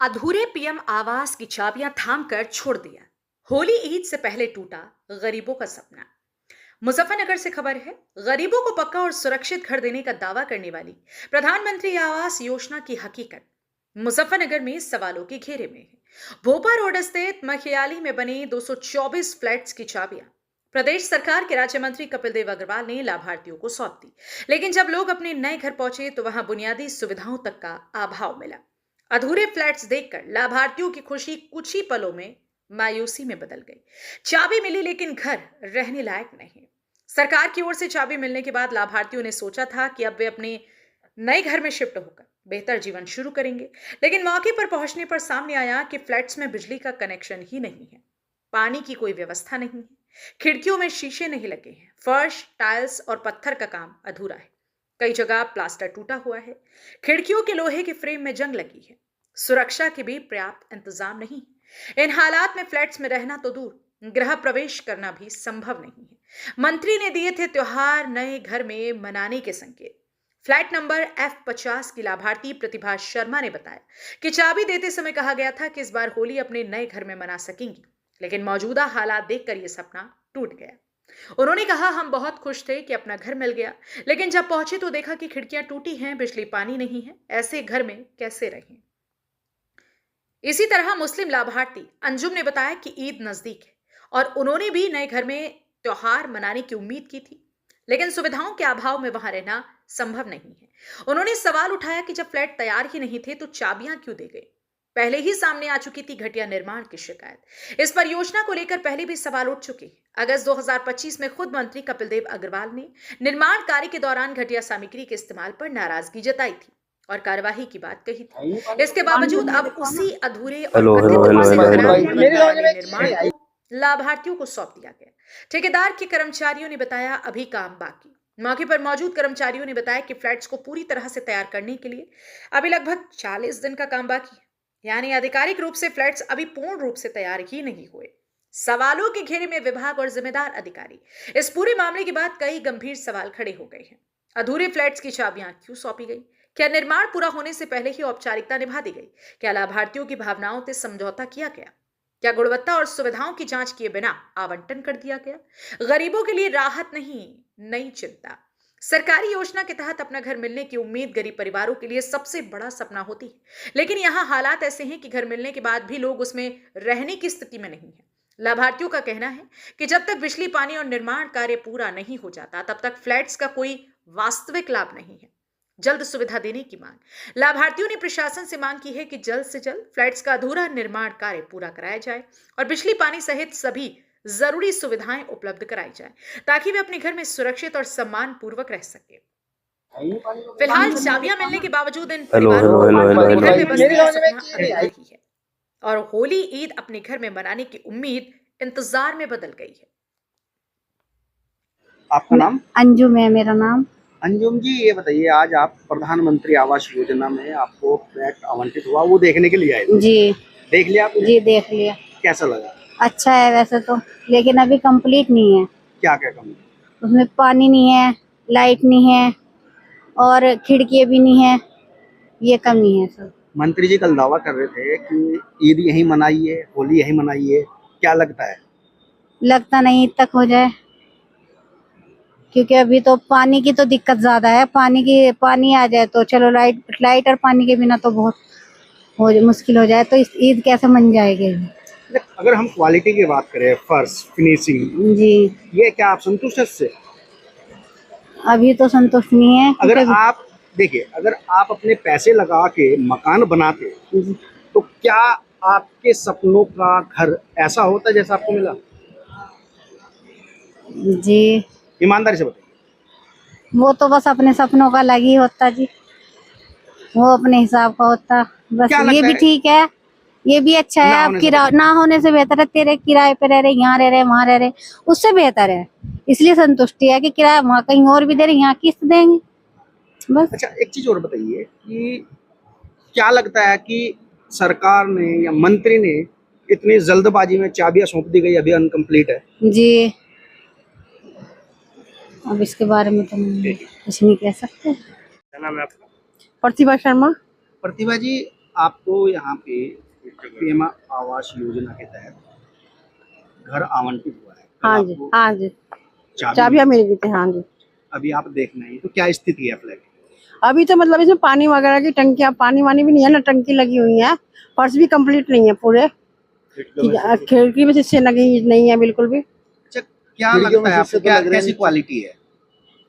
अधूरे पीएम आवास की चाबियां थाम कर छोड़ दिया। होली ईद से पहले टूटा गरीबों का सपना। मुजफ्फरनगर से खबर है। गरीबों को पक्का और सुरक्षित घर देने का दावा करने वाली प्रधानमंत्री आवास योजना की हकीकत मुजफ्फरनगर में सवालों के घेरे में है। भोपाल रोड स्थित मखियाली में बने 224 फ्लैट्स की चाबियां प्रदेश सरकार के राज्य मंत्री कपिल देव अग्रवाल ने लाभार्थियों को सौंप दी। लेकिन जब लोग अपने नए घर पहुंचे तो वहां बुनियादी सुविधाओं तक का अभाव मिला। अधूरे फ्लैट्स देखकर लाभार्थियों की खुशी कुछ ही पलों में मायूसी में बदल गई। चाबी मिली लेकिन घर रहने लायक नहीं। सरकार की ओर से चाबी मिलने के बाद लाभार्थियों ने सोचा था कि अब वे अपने नए घर में शिफ्ट होकर बेहतर जीवन शुरू करेंगे। लेकिन मौके पर पहुंचने पर सामने आया कि फ्लैट्स में बिजली का कनेक्शन ही नहीं है, पानी की कोई व्यवस्था नहीं है, खिड़कियों में शीशे नहीं लगे हैं, फर्श, टाइल्स और पत्थर का काम अधूरा है। कई जगह प्लास्टर टूटा हुआ है, खिड़कियों के लोहे के फ्रेम में जंग लगी है, सुरक्षा के भी पर्याप्त इंतजाम नहीं। इन हालात में फ्लैट्स में रहना तो दूर, गृह प्रवेश करना भी संभव नहीं है। मंत्री ने दिए थे त्योहार नए घर में मनाने के संकेत। फ्लैट नंबर F50 की लाभार्थी प्रतिभा शर्मा ने बताया कि चाबी देते समय कहा गया था कि इस बार होली अपने नए घर में मना सकेंगी, लेकिन मौजूदा हालात देखकर यह सपना टूट गया। उन्होंने कहा, हम बहुत खुश थे कि अपना घर मिल गया, लेकिन जब पहुंचे तो देखा कि खिड़कियां टूटी हैं, बिजली पानी नहीं है। ऐसे घर में कैसे रहें। इसी तरह मुस्लिम लाभार्थी अंजुम ने बताया कि ईद नजदीक है और उन्होंने भी नए घर में त्योहार मनाने की उम्मीद की थी, लेकिन सुविधाओं के अभाव में वहां रहना संभव नहीं है। उन्होंने सवाल उठाया कि जब फ्लैट तैयार ही नहीं थे तो चाबियां क्यों दे गए। पहले ही सामने आ चुकी थी घटिया निर्माण की शिकायत। इस परियोजना को लेकर पहले भी सवाल उठ चुके हैं। अगस्त 2025 में खुद मंत्री कपिल देव अग्रवाल ने निर्माण कार्य के दौरान घटिया सामग्री के इस्तेमाल पर नाराजगी जताई थी और कार्यवाही की बात कही थी। इसके बावजूद अब उसी अधूरे और कथित रूप से खराब गुणवत्ता वाले निर्माण को लाभार्थियों को सौंप दिया गया। ठेकेदार के कर्मचारियों ने बताया, अभी काम बाकी। मौके पर मौजूद कर्मचारियों ने बताया कि फ्लैट्स को पूरी तरह से तैयार करने के लिए अभी लगभग 40 दिन का काम बाकी है, यानी आधिकारिक रूप से फ्लैट्स अभी पूर्ण रूप से तैयार ही नहीं हुए। सवालों के घेरे में विभाग और जिम्मेदार अधिकारी। इस पूरे मामले के बाद कई गंभीर सवाल खड़े हो गए हैं। अधूरे फ्लैट्स की चाबियां क्यों सौंपी गई? क्या निर्माण पूरा होने से पहले ही औपचारिकता निभा दी गई? क्या लाभार्थियों की भावनाओं से समझौता किया गया? क्या गुणवत्ता और सुविधाओं की जांच किए बिना आवंटन कर दिया गया? गरीबों के लिए राहत नहीं, नई चिंता। सरकारी योजना के तहत अपना घर मिलने की उम्मीद गरीब परिवारों के लिए सबसे बड़ा सपना होती है, लेकिन यहाँ हालात ऐसे हैं कि घर मिलने के बाद भी लोग उसमें रहने की स्थिति में नहीं है। लाभार्थियों का कहना है कि जब तक बिजली, पानी और निर्माण कार्य पूरा नहीं हो जाता, तब तक फ्लैट्स का कोई वास्तविक लाभ नहीं है। जल्द सुविधा देने की मांग। लाभार्थियों ने प्रशासन से मांग की है कि जल्द से जल्द फ्लैट्स का अधूरा निर्माण कार्य पूरा कराया जाए और बिजली, पानी सहित सभी जरूरी सुविधाएं उपलब्ध कराई जाए, ताकि वे अपने घर में सुरक्षित और सम्मान पूर्वक रह सके। फिलहाल चाबियां मिलने के बावजूद इन परिवारों को अपने घर में बसने का सपना अधूरा ही है और होली ईद अपने घर में मनाने की उम्मीद इंतजार में बदल गई है। आपका नाम? अंजुम है मेरा नाम। अंजुम जी, ये बताइए, आज आप प्रधानमंत्री आवास योजना में आपको फ्लैट आवंटित हुआ, वो देखने के लिए आए थे? जी। देख लिया आपने? जी देख लिया। कैसा लगा? अच्छा है वैसे तो, लेकिन अभी कंप्लीट नहीं है। क्या क्या कमी? उसमें पानी नहीं है, लाइट नहीं है और खिड़की भी नहीं है, ये कमी है सब। मंत्री जी कल दावा कर रहे थे कि ईद यहीं मनाइए, होली यहीं मनाइए, क्या लगता है? लगता नहीं ईद तक हो जाए, क्योंकि अभी तो पानी की तो दिक्कत ज्यादा है। पानी आ जाए तो चलो, लाइट और पानी के बिना तो बहुत मुश्किल हो जाए, तो इस ईद कैसे मन जाएगी? अगर हम क्वालिटी की बात करें, फर्श, फिनिशिंग, जी, ये क्या आप संतुष्ट हैं इससे? अभी तो संतुष्ट नहीं है। अगर आप देखिए, अगर आप अपने पैसे लगा के मकान बनाते तो क्या आपके सपनों का घर ऐसा होता जैसा आपको मिला? जी, ईमानदारी से बताइए। वो तो बस अपने सपनों का लगी होता जी, वो अपने हिसाब का होता बस। ये भी ठीक है, ये भी अच्छा है। अब किराया ना होने से बेहतर है, तेरे किराए पे रह रहे, यहाँ रह रहे, वहाँ रह रहे, उससे बेहतर है। इसलिए संतुष्टि है कि किराया वहाँ कहीं और भी दे रहे, यहाँ किस्त देंगे बस। अच्छा, एक चीज और बताइए कि क्या लगता है कि सरकार ने या मंत्री ने इतनी जल्दबाजी में चाबियां सौंप दी गई, अभी अनकम्प्लीट है? जी, अब इसके बारे में तो कुछ नहीं कह सकते। क्या नाम है आपका? प्रतिभा शर्मा। प्रतिभा जी, आपको यहाँ पे पीएम आवास योजना के तहत घर आवंटित हुआ है, कल हाँ जी, आपको हाँ जी, चाबी चाबियाँ मिल गई थी। हाँ जी, अभी आप देखना है तो क्या स्थिति है फ्लैट की? अभी तो मतलब इसमें पानी वगैरह की टंकियाँ, पानी वानी भी नहीं है ना, टंकी लगी हुई है, फर्श भी कंप्लीट नहीं है पूरे, खिड़की में शीशे लगी नहीं है बिल्कुल भी। अच्छा, क्या लगता है आपको, क्या कैसी क्वालिटी है?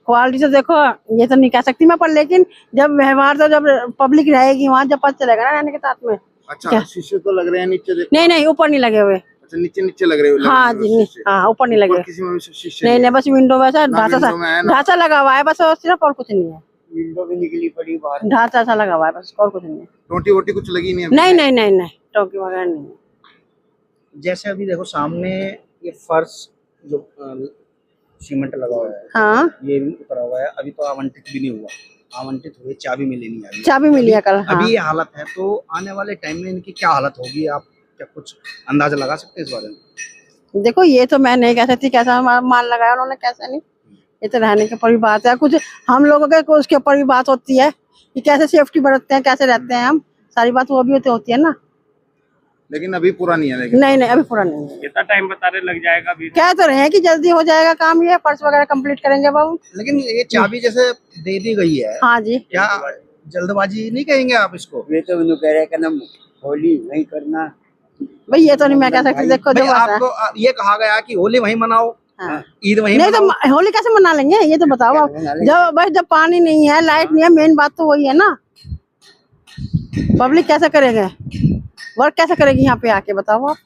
क्वालिटी से देखो, ये तो नहीं कह सकती मैं, पर लेकिन जब व्यवहार तो जब पब्लिक रहेगी वहाँ जब पता चलेगा ना रहने के साथ में। अच्छा, शीशे तो लग रहे हैं नीचे, देखो। नहीं नहीं, ऊपर नहीं लगे हुए। अच्छा, नीचे नीचे लग रहे हो? हाँ जी, हाँ ऊपर नहीं लगे, किसी में भी शीशे नहीं नहीं, बस विंडो में ऐसा ढांचा window में है ना। ढांचा लगा हुआ है बस, और सिर्फ, और कुछ नहीं है। विंडो भी निकली पड़ी बाहर। ढांचा सा लगा हुआ है बस, और कुछ नहीं है। टोटी वोटी कुछ लगी नहीं है? नहीं नहीं नहीं नहीं, टोकी वगैरह नहीं है। जैसे अभी देखो सामने ये फर्श जो सीमेंट लगा हुआ है, हाँ, ये भी उतरा हुआ है, अभी तो आवंटित भी नहीं हुआ, आवंटित हुए चाबी मिली नहीं अभी। चाबी मिली है कल। हाँ, अभी ये हालत है, तो आने वाले टाइम में इनकी क्या हालत होगी, आप क्या कुछ अंदाजा लगा सकते हैं इस बारे में? देखो ये तो मैं नहीं कह सकती कैसा माल लगाया उन्होंने, कैसा नहीं, ये तो रहने के ऊपर भी बात है, कुछ हम लोगों के उसके ऊपर भी बात होती है कि कैसे सेफ्टी बरतते हैं, कैसे रहते हैं हम, सारी बात वो भी होती है ना। लेकिन अभी पूरा नहीं है। लेकिन नहीं नहीं, अभी पूरा नहीं है। कितना टाइम बता रहे लग जाएगा अभी? कह तो रहे हैं कि जल्दी हो जाएगा काम, ये फर्श वगैरह कंप्लीट करेंगे अब हम। लेकिन ये चाबी जैसे दे दी गई है, हाँ जी, क्या जल्दबाजी नहीं कहेंगे आप इसको? ये तो उन्होंने कह रहे हैं कि होली नहीं करना। भाई ये तो नहीं मैं कह सकती, देखो जो भाई बात है। आपको ये कहा गया कि होली वहीं मनाओ, हाँ। ईद वहीं नहीं मनाओ। तो होली कैसे मना लेंगे, ये तो बताओ आप। जब बस जब पानी नहीं है, लाइट नहीं है, मेन बात तो वही है ना, पब्लिक कैसे करेंगे, वर्क कैसे करेगी यहाँ पे आके, बताओ आप।